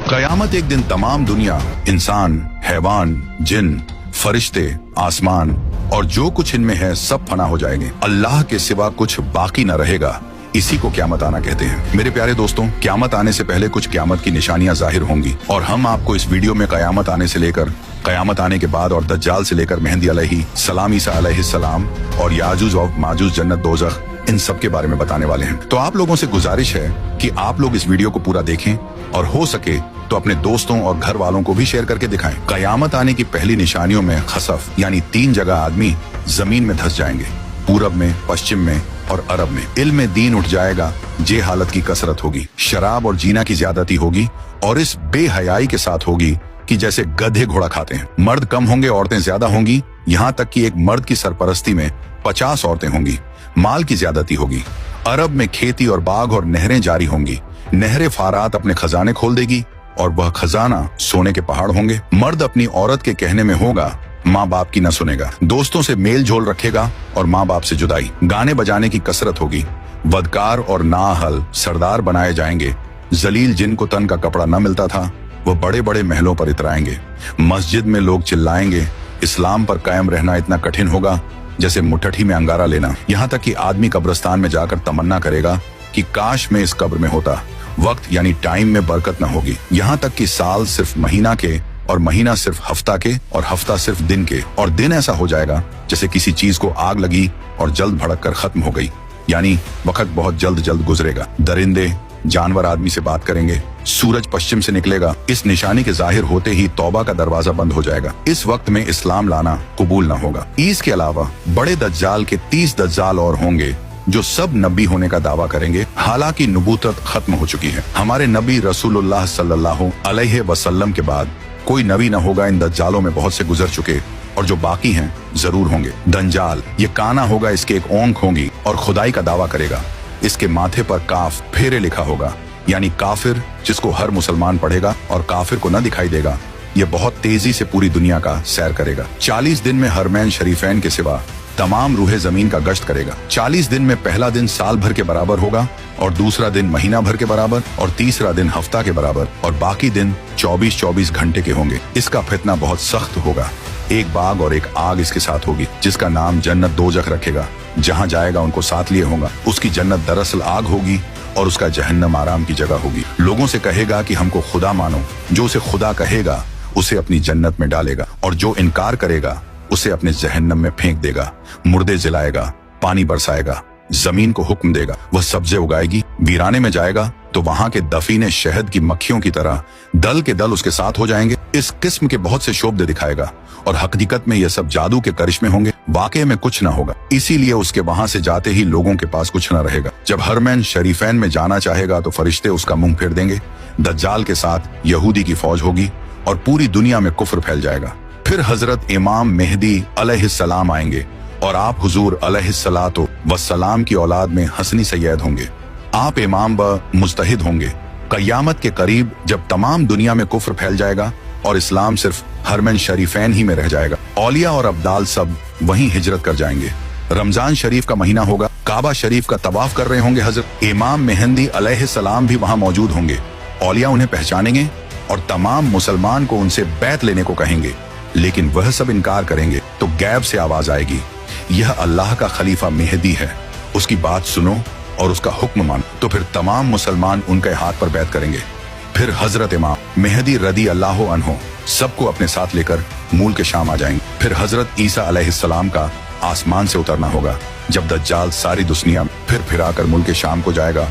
कयामत एक दिन तमाम दुनिया, इंसान, हैवान, जिन, फरिश्ते, आसमान और जो कुछ इनमें है सब फना हो जाएंगे। अल्लाह के सिवा कुछ बाकी न रहेगा। इसी को क़यामत आना कहते हैं। मेरे प्यारे दोस्तों, क़यामत आने से पहले कुछ क़यामत की निशानियां जाहिर होंगी और हम आपको इस वीडियो में क़यामत आने से लेकर क़यामत आने के बाद और दज्जाल से लेकर मेहंदी अलैहिस्सलाम, ईसा अलैहिस्सलाम और याजूज और माजूज, जन्नत, दोज़ख, इन सब के बारे में बताने वाले हैं। तो आप लोगों से गुजारिश है कि आप लोग इस वीडियो को पूरा देखें और हो सके तो अपने दोस्तों और घर वालों को भी शेयर करके दिखाएं। कयामत आने की पहली निशानियों में खसफ यानी 3 जगह आदमी जमीन में धंस जाएंगे, पूरब में, पश्चिम में और अरब में। इल्म दीन उठ जाएगा, जे हालत की कसरत होगी, शराब और जीना की ज्यादती होगी और इस बेहयाई के साथ होगी कि जैसे गधे घोड़ा खाते हैं। मर्द कम होंगे, औरतें ज्यादा होंगी, यहाँ तक कि एक मर्द की सरपरस्ती में 50 औरतें होंगी। माल की ज्यादती होगी। अरब में खेती और बाग और नहरें जारी होंगी। नहरें फारात अपने खजाने खोल देगी और वह खजाना सोने के पहाड़ होंगे। मर्द अपनी औरत के कहने में होगा, माँ बाप की न सुनेगा। दोस्तों से मेल झोल रखेगा और माँ बाप से जुदाई। गाने बजाने की कसरत होगी। बदकार और नाअहल सरदार बनाए जाएंगे। जलील जिनको तन का कपड़ा न मिलता था वो बड़े बड़े महलों पर इतराएंगे। मस्जिद में लोग चिल्लाएंगे। इस्लाम पर कायम रहना इतना कठिन होगा जैसे मुट्ठी में अंगारा लेना। यहाँ तक कि आदमी कब्रिस्तान में जाकर तमन्ना करेगा कि काश मैं इस कब्र में होता। वक्त यानी टाइम में बरकत न होगी। यहाँ तक कि साल सिर्फ महीना के और महीना सिर्फ हफ्ता के और हफ्ता सिर्फ दिन के और दिन ऐसा हो जाएगा जैसे किसी चीज को आग लगी और जल्द भड़क कर खत्म हो गई, यानी वक्त बहुत जल्द जल्द गुजरेगा। दरिंदे, जानवर आदमी से बात करेंगे। सूरज पश्चिम से निकलेगा। इस निशानी के जाहिर होते ही तौबा का दरवाजा बंद हो जाएगा। इस वक्त में इस्लाम लाना कबूल न होगा। इसके अलावा बड़े दज्जाल के 30 दज्जाल और होंगे जो सब नबी होने का दावा करेंगे, हालांकि नबूवत खत्म हो चुकी है। हमारे नबी रसूलुल्लाह सल्लल्लाहु अलैहि वसल्लम के बाद कोई नबी न होगा। इन दज्जालों में बहुत से गुजर चुके और जो बाकी हैं जरूर होंगे। दंजाल, ये काना होगा, इसके एक ओंख होंगी और खुदाई का दावा करेगा। इसके माथे पर काफ फेरे लिखा होगा, यानी काफिर, जिसको हर मुसलमान पढ़ेगा और काफिर को न दिखाई देगा। ये बहुत तेजी से पूरी दुनिया का सैर करेगा। 40 दिन में हरमैन शरीफैन के सिवा तमाम रूहे जमीन का गश्त करेगा। 40 दिन में पहला दिन साल भर के बराबर होगा और दूसरा दिन महीना भर के बराबर और तीसरा दिन हफ्ता के बराबर और बाकी दिन 24-24 घंटे के होंगे। इसका फितना बहुत सख्त होगा। एक बाग और एक आग इसके साथ होगी, जिसका नाम जन्नत, दोज़ख रखेगा। जहाँ जाएगा उनको साथ लिए होगा। उसकी जन्नत दरअसल आग होगी और उसका जहन्नम आराम की जगह होगी। लोगों से कहेगा कि हमको खुदा मानो। जो उसे खुदा कहेगा उसे अपनी जन्नत में डालेगा और जो इनकार करेगा उसे अपने जहन्नम में फेंक देगा। मुर्दे जलाएगा, पानी बरसाएगा, जमीन को हुक्म देगा, वह सब्जे उगाएगी। वीराने में जाएगा तो वहां के दफीने शहद की मक्खियों की तरह दल के दल उसके साथ हो जाएंगे। इस किस्म के बहुत से शोबदे दिखाएगा और हकीकत में यह सब जादू के करिश्मे होंगे। वाकई में कुछ ना होगा, इसीलिए उसके वहां से जाते ही लोगों के पास कुछ न रहेगा। जब हरमैन शरीफैन में जाना चाहेगा तो फरिश्ते उसका मुंह फेर देंगे। दज्जाल के साथ यहूदी की फौज होगी और पूरी दुनिया में कुफ्र फैल जाएगा। फिर हजरत इमाम मेहदी अलैहिस्सलाम आएंगे और आप हुजूर अलैहिस्सलातो वस्सलाम की औलाद में हसनी सैयद होंगे। आप इमाम व मुज्तहिद होंगे। कयामत के करीब जब तमाम दुनिया में कुफ्र फैल जाएगा और इस्लाम सिर्फ हरमैन शरीफैन ही में रह जाएगा, औलिया और अब्दाल सब वहीं हिजरत कर जाएंगे। रमजान शरीफ का महीना होगा। काबा शरीफ का तवाफ कर रहे होंगे हजरत इमाम मेहंदी अलैहिस्सलाम भी वहां मौजूद होंगे। औलिया उन्हें पहचानेंगे और तमाम मुसलमान को उनसे बैत लेने को कहेंगे, लेकिन वह सब इनकार करेंगे। तो गैब से आवाज आएगी, यह अल्लाह का खलीफा मेहदी है, उसकी बात सुनो और उसका हुक्म मानो। तो फिर तमाम मुसलमान उनके हाथ पर बैत करेंगे। फिर हजरत इमाम मेहदी रदी अल्लाह अन्हो सबको अपने साथ लेकर मूल के शाम आ जाएंगे। फिर हजरत ईसा अलैहिस्सलाम का आसमान से उतरना होगा। जब दज्जाल सारी दुनिया फिर फिराकर मुल्क के शाम को जाएगा,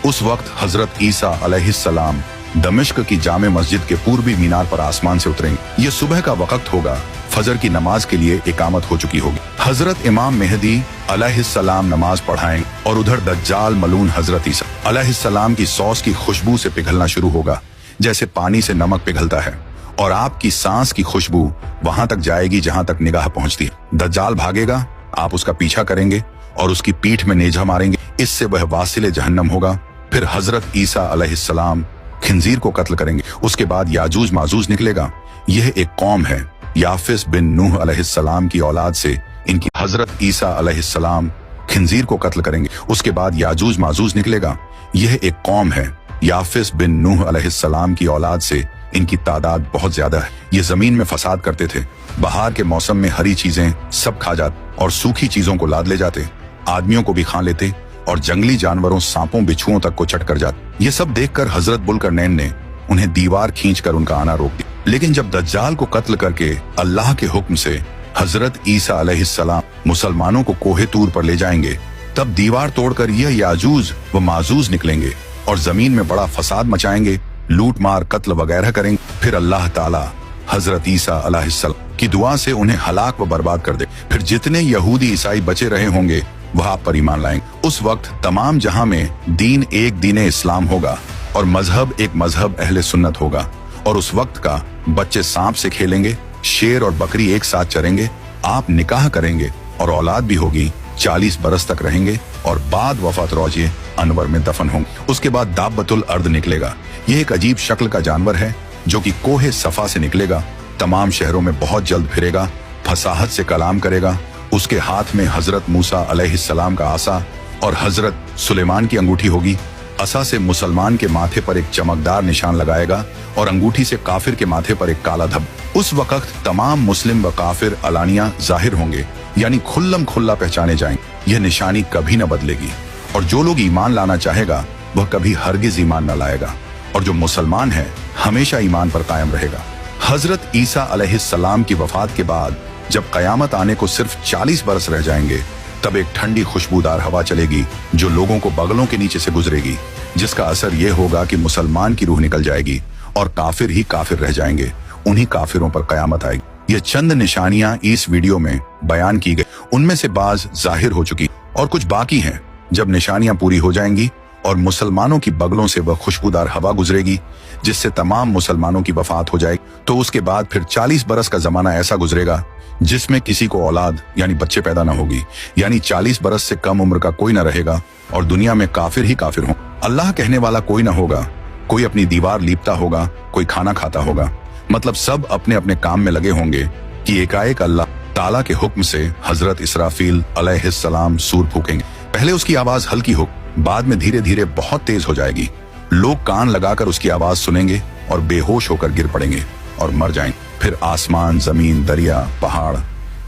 उस वक्त हजरत ईसा अलैहिस्सलाम दमिश्क की जामे मस्जिद के पूर्वी मीनार पर आसमान से उतरेंगे। ये सुबह का वक्त होगा। फजर की नमाज के लिए इकामत हो चुकी होगी। हजरत इमाम मेहदी अलैहिस्सलाम नमाज पढ़ाएंगे और उधर दज्जाल मलून हजरत ईसा अलैहिस्सलाम की सॉस की खुशबू से पिघलना शुरू होगा, जैसे पानी से नमक पिघलता है, और आपकी सांस की खुशबू वहां तक जाएगी जहां तक निगाह पहुंचती है। दज्जाल भागेगा, आप उसका पीछा करेंगे और उसकी पीठ में नेजा मारेंगे। इससे वह वासिले जहन्नम होगा। फिर हजरत ईसा अलैहिस्सलाम खिंजीर को कत्ल करेंगे। उसके बाद याजूज माजूज निकलेगा। यह एक कौम है। याफिस बिन नूह अलैहिस्सलाम की औलाद से इनकी हजरत ईसा अलैहिस्सलाम खिंजीर को कत्ल करेंगे। उसके बाद याजूज माजूज निकलेगा। यह एक कौम है। याफिस बिन नूह अलैहिस्सलाम की औलाद से इनकी तादाद बहुत ज्यादा है। ये जमीन में फसाद करते थे। बहार के मौसम में हरी चीजें सब खा जाते और सूखी चीजों को लाद ले जाते, आदमियों को भी खा लेते और जंगली जानवरों सांपों बिच्छुओं तक को चट कर जाते। ये सब देखकर हजरत बुलकरनैन ने उन्हें दीवार खींचकर उनका आना रोक दिया। लेकिन जब दज्जाल को कत्ल करके अल्लाह के हुक्म से हजरत ईसा अलैहिस्सलाम मुसलमानों को कोहे तूर पर ले जाएंगे, तब दीवार तोड़कर यह याजूज व माजूज निकलेंगे और जमीन में बड़ा फसाद मचाएंगे, लूट मार कत्ल वगैरह करेंगे। फिर अल्लाह ताला हजरत ईसा अलैहिस्सलाम की दुआ से उन्हें हलाक व बर्बाद कर दे। फिर जितने यहूदी ईसाई बचे रहे होंगे वह आप पर ईमान लाएंगे। उस वक्त तमाम जहां में दीन एक दीन इस्लाम होगा और मजहब एक मजहब अहले सुन्नत होगा। और उस वक्त का बच्चे सांप से खेलेंगे, शेर और बकरी एक साथ चरेंगे, आप निकाह करेंगे और औलाद भी होगी, 40 बरस तक रहेंगे और बाद वफात रोजे अनवर में दफन होंगे। उसके बाद दाब्बतुल अर्द निकलेगा। यह एक अजीब शक्ल का जानवर है जो कि कोहे सफा से निकलेगा, तमाम शहरों में बहुत जल्द फिरेगा, फसाहत से कलाम करेगा। उसके हाथ में हजरत मूसा अलैहिस्सलाम का आसा और हजरत सुलेमान की अंगूठी होगी। असा से मुसलमान के माथे पर एक चमकदार निशान लगाएगा और अंगूठी से काफिर के माथे पर एक काला धब्बा। उस वक्त तमाम मुस्लिम व काफिर अलानिया जाहिर होंगे, यानी खुल्लम खुल्ला पहचाने जाएंगे। यह निशानी कभी न बदलेगी और जो लोग ईमान लाना चाहेगा वह कभी हरगिज ईमान न लाएगा और जो मुसलमान है हमेशा ईमान पर कायम रहेगा। हजरत ईसा अलैहिस्सलाम की वफात के बाद जब कयामत आने को सिर्फ 40 बरस रह जाएंगे, तब एक ठंडी खुशबूदार हवा चलेगी जो लोगों को बगलों के नीचे से गुजरेगी, जिसका असर यह होगा कि मुसलमान की रूह निकल जाएगी और काफिर ही काफिर रह जाएंगे। उन्हीं काफिरों पर कयामत आएगी। ये चंद निशानियां इस वीडियो में बयान की गई। उनमें से बाज जाहिर हो चुकी और कुछ बाकी हैं। जब निशानियां पूरी हो जाएंगी और मुसलमानों की बगलों से वह खुशबूदार हवा गुजरेगी जिससे तमाम मुसलमानों की वफात हो जाएगी, तो उसके बाद फिर 40 बरस का जमाना ऐसा गुजरेगा जिसमें किसी को औलाद यानी बच्चे पैदा न होगी, यानी 40 बरस से कम उम्र का कोई न रहेगा और दुनिया में काफिर ही काफिर हों। अल्लाह कहने वाला कोई न होगा, कोई अपनी दीवार लीपता होगा, कोई खाना खाता होगा। मतलब सब अपने अपने काम में लगे होंगे कि एकाएक अल्लाह ताला के हुक्म से हजरत इसराफील अलैहिस्सलाम सूर फूकेंगे। पहले उसकी आवाज हल्की हो, बाद में धीरे धीरे बहुत तेज हो जाएगी। लोग कान लगाकर उसकी आवाज सुनेंगे और बेहोश होकर गिर पड़ेंगे और मर जाएंगे। फिर आसमान, जमीन, दरिया, पहाड़,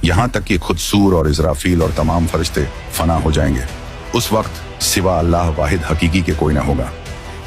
यहाँ तक कि खुद सूर और इजराफील और तमाम फरिश्ते फना हो जाएंगे। उस वक्त सिवा अल्लाह वाहिद हकीकी के कोई ना होगा।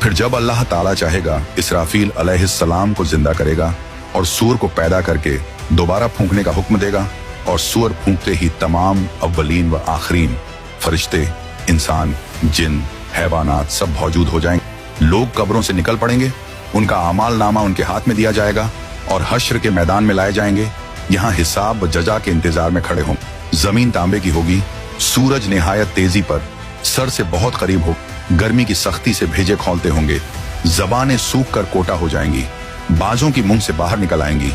फिर जब अल्लाह ताला चाहेगा इसराफील अलैहिस्सलाम को जिंदा करेगा और सूर को पैदा करके दोबारा फूंकने का हुक्म देगा और सूर फूंकते ही तमाम अव्वलीन व आखरीन फरिश्ते, इंसान, जिन, हैवानात सब मौजूद हो जाएंगे। लोग कब्रों से निकल पड़ेंगे, उनका अमाल नामा उनके हाथ में दिया जाएगा और हश्र के मैदान में लाए जाएंगे। यहाँ हिसाब व जजा के इंतजार में खड़े हों। जमीन तांबे की होगी, सूरज निहायत तेजी पर सर से बहुत करीब हो, गर्मी की सख्ती से भेजे खोलते होंगे, जबानें सूख कर कोटा हो जाएंगी, बाजों की मुंह से बाहर निकल आएंगी,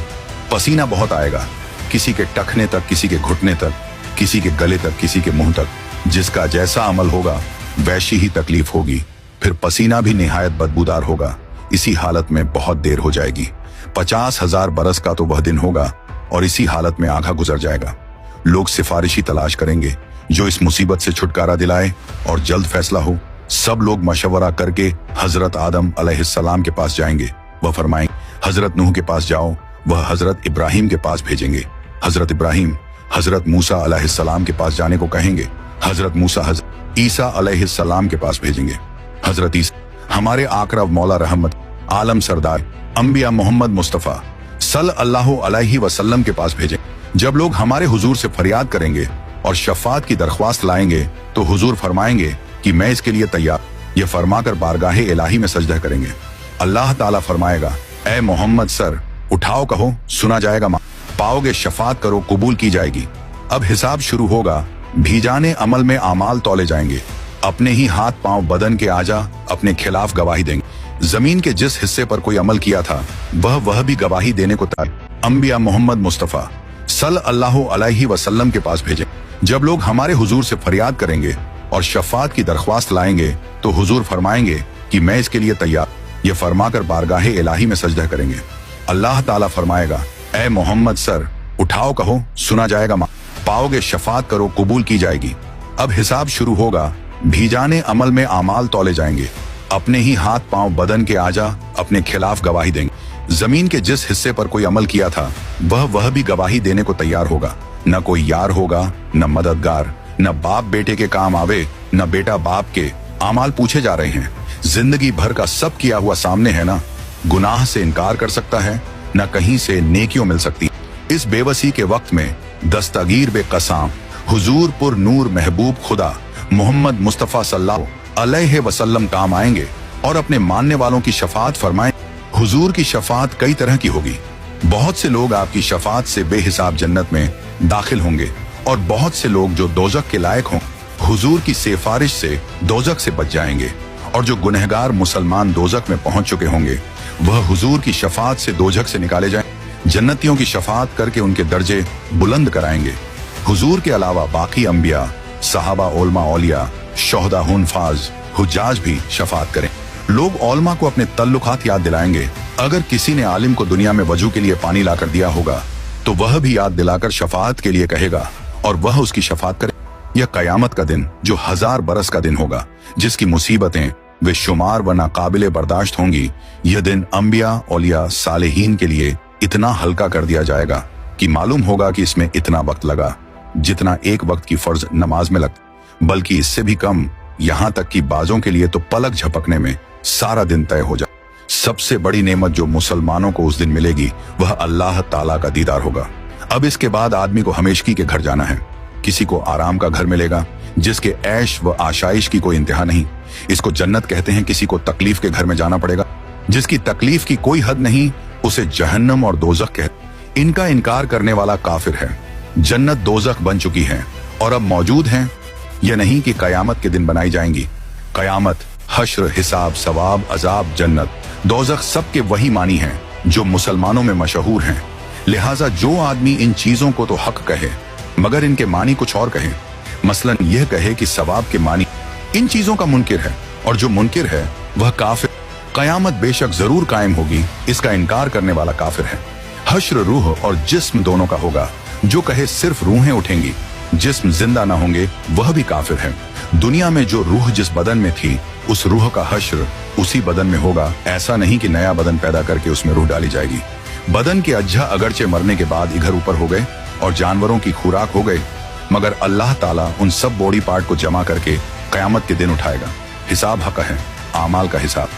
पसीना बहुत आएगा, किसी के टखने तक, किसी के घुटने तक, किसी के गले तक, किसी के मुंह तक। जिसका जैसा अमल होगा वैसी ही तकलीफ होगी। फिर पसीना भी निहायत बदबूदार होगा। इसी हालत में बहुत देर हो जाएगी। 50,000 बरस का तो वह दिन होगा और इसी हालत में आधा गुजर जाएगा। लोग सिफारिशी तलाश करेंगे जो इस मुसीबत से छुटकारा दिलाए और जल्द फैसला हो। सब लोग मशवरा करके हजरत आदम अलैहिस्सलाम के पास जाएंगे। वह फरमाएंगे हजरत नूह के पास जाओ, वह हजरत इब्राहिम के पास भेजेंगे। हजरत इब्राहिम हजरत मूसा अलैहिस्सलाम के पास जाने को कहेंगे। हजरत मूसा हजरत ईसा अलैहिस्सलाम के पास भेजेंगे। हजरत ईसा हमारे आकरा मौला रहमत आलम सरदार अंबिया मोहम्मद मुस्तफ़ा सल्लल्लाहु अलैहि वसल्लम के पास भेजें। जब लोग हमारे हुजूर से फरियाद करेंगे और शफात की दरख्वास्त लाएंगे तो हुजूर फरमाएंगे कि मैं इसके लिए तैयार। ये फरमाकर बारगाहे इलाही में सजदा करेंगे। अल्लाह ताला फरमाएगा, ए मोहम्मद सर उठाओ, कहो सुना जाएगा, पाओगे शफात करो कबूल की जाएगी। अब हिसाब शुरू होगा। भीजाने अमल में आमाल तौले जाएंगे। अपने ही हाथ पांव बदन के आजा अपने खिलाफ गवाही देंगे। जमीन के जिस हिस्से पर कोई अमल किया था वह भी गवाही देने को तैयार। अंबिया मोहम्मद मुस्तफ़ा सल्लल्लाहु अलैहि वसल्लम के पास भेजें। जब लोग हमारे हुजूर से फरियाद करेंगे और शफात की दरख्वास्त लाएंगे तो हुजूर फरमाएंगे कि मैं इसके लिए तैयार। ये फरमाकर बारगाहे इलाही में सजदा करेंगे। अल्लाह ताला फरमाएगा, ए मोहम्मद सर उठाओ, कहो सुना जाएगा, पाओगे शफात करो कबूल की जाएगी। अब हिसाब शुरू होगा। भीजाने अमल में आमाल तौले जाएंगे। अपने ही हाथ पांव बदन के आजा अपने खिलाफ गवाही देंगे। जमीन के जिस हिस्से पर कोई अमल किया था वह भी गवाही देने को तैयार होगा। न कोई यार होगा, न मददगार, न बाप बेटे के काम आवे, न बेटा बाप के। आमाल पूछे जा रहे हैं, जिंदगी भर का सब किया हुआ सामने है ना। गुनाह से इनकार कर सकता है, न कहीं से नेकियों मिल सकती। इस बेबसी के वक्त में दस्तगीर बेकसाम हुजूर पुर नूर महबूब खुदा मोहम्मद मुस्तफ़ा सल्लल्लाहु अलैहि वसल्लम काम आएंगे और अपने मानने वालों की शफात फरमाएं। हुजूर की शफात कई तरह की होगी। बहुत से लोग आपकी शफात से बेहिसाब जन्नत में दाखिल होंगे और बहुत से लोग जो दोजक के लायक हों हुजूर की सिफारिश से दोजक से बच जाएंगे। और जो गुनहगार मुसलमान दोजक में पहुंच चुके होंगे वह हुजूर की शफात से दोजक से निकाले जाएं। जन्नतियों की शफात करके उनके दर्जे बुलंद कराएंगे। हुजूर के अलावा बाकी अंबिया, सहाबा, ओलमा, औलिया, शोहदा, हुनफाज, हुज्जाज भी शफात करें। लोग ओलमा को अपने तल्लुकात याद दिलाएंगे। अगर किसी ने आलिम को दुनिया में वजू के लिए पानी लाकर दिया होगा तो वह भी याद दिलाकर शफात के लिए कहेगा और वह उसकी शफात करे। यह कयामत का दिन जो 1000 बरस का दिन होगा, जिसकी मुसीबतें वे शुमार व नाकाबिले बर्दाश्त होंगी। यह दिन अंबिया, औलिया, सालेहीन के लिए इतना हल्का कर दिया जाएगा कि मालूम होगा कि इसमें इतना वक्त लगा जितना एक वक्त की फर्ज नमाज में लगता, बल्कि इससे भी कम। यहाँ तक कि बाजों के लिए तो पलक झपकने में सारा दिन तय हो जाए। सबसे बड़ी नेमत जो मुसलमानों को उस दिन मिलेगी वह अल्लाह ताला का दीदार होगा। अब इसके बाद आदमी को हमेशगी के घर जाना है। किसी को आराम का घर मिलेगा जिसके ऐश व आशाइश की कोई इंतहा नहीं, इसको जन्नत कहते हैं। किसी को तकलीफ के घर में जाना पड़ेगा जिसकी तकलीफ की कोई हद नहीं, उसे जहन्नम और दोजख कहते। इनका इनकार करने वाला काफिर है। जन्नत दोजख बन चुकी है और अब मौजूद हैं। यह नहीं कि कयामत के दिन बनाई जाएंगी। कयामत, हश्र, हिसाब, सवाब, अजाब, जन्नत, दोजख सबके वही मानी हैं जो मुसलमानों में मशहूर हैं। लिहाजा जो आदमी इन चीजों को तो हक कहे मगर इनके मानी कुछ और कहे, मसलन यह कहे कि सवाब के मानी इन चीजों का मुनकिर है और जो मुनकिर है वह काफिर। कयामत बेशक जरूर कायम होगी, इसका इनकार करने वाला काफिर है। हश्र रूह और जिस्म दोनों का होगा। जो कहे सिर्फ रूहें उठेंगी, जिस्म जिंदा ना होंगे, वह भी काफिर है। दुनिया में जो रूह जिस बदन में थी उस रूह का हश्र उसी बदन में होगा। ऐसा नहीं कि नया बदन पैदा करके उसमें रूह डाली जाएगी। बदन के अज्जा अगरचे मरने के बाद इधर ऊपर हो गए और जानवरों की खुराक हो गए, मगर अल्लाह ताला उन सब बॉडी पार्ट को जमा करके कयामत के दिन उठाएगा। हिसाब हक है, आमाल का हिसाब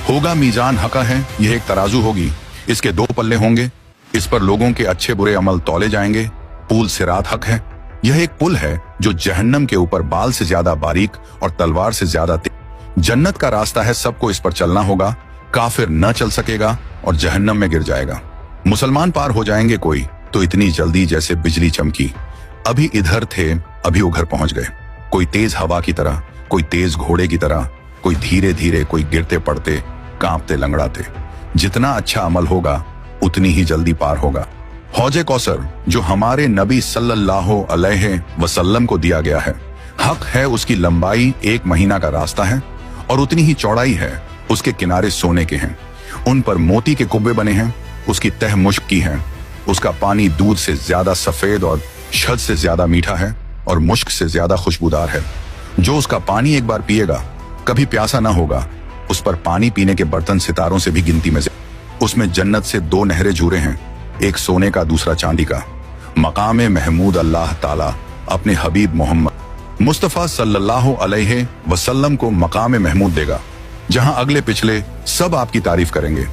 होगा। मीजान हक है, यह एक तराजू होगी, इसके 2 पल्ले होंगे, इस पर लोगों के अच्छे बुरे अमल तौले जाएंगे। पुल सिरात हक है, यह एक पुल है जो जहन्नम के ऊपर बाल से ज्यादा बारीक और तलवार से ज्यादा तेज। जन्नत का रास्ता है, सबको इस पर चलना होगा। काफिर न चल सकेगा और जहन्नम में गिर जाएगा। मुसलमान पार हो जाएंगे कोई तो इतनी जल्दी जैसे बिजली चमकी। अभी इधर थे, अभी उधर पहुंच गए। कोई तेज हवा की तरह, कोई तेज घोड़े की तरह, कोई धीरे धीरे, कोई गिरते पड़ते, कांपते लंगड़ाते। जितना अच्छा अमल होगा उतनी ही जल्दी पार होगा। हौजे कौसर जो हमारे नबी सल्लल्लाहु अलैहि वसल्लम को दिया गया है, हक है उसकी लंबाई 1 महीना का रास्ता है और उतनी ही चौड़ाई है। उसके किनारे सोने के हैं, उन पर मोती के कुब्बे बने हैं। उसकी तह मुश्क की है, उसका पानी दूध से ज्यादा सफेद और शहद से ज्यादा मीठा है और मुश्क से ज्यादा खुशबूदार है। जो उसका पानी एक बार पिएगा कभी प्यासा ना होगा। उस पर पानी पीने के बर्तन सितारों से भी गिनती में। उसमें जन्नत से 2 नहरें जुरे हैं, एक सोने का, दूसरा चांदी का। मकामे महमूद अल्लाह ताला अपने हबीब मोहम्मद मुस्तफ़ा सल्लल्लाहु अलैहि वसल्लम को मकामे महमूद देगा, जहां अगले पिछले सब आपकी तारीफ करेंगे।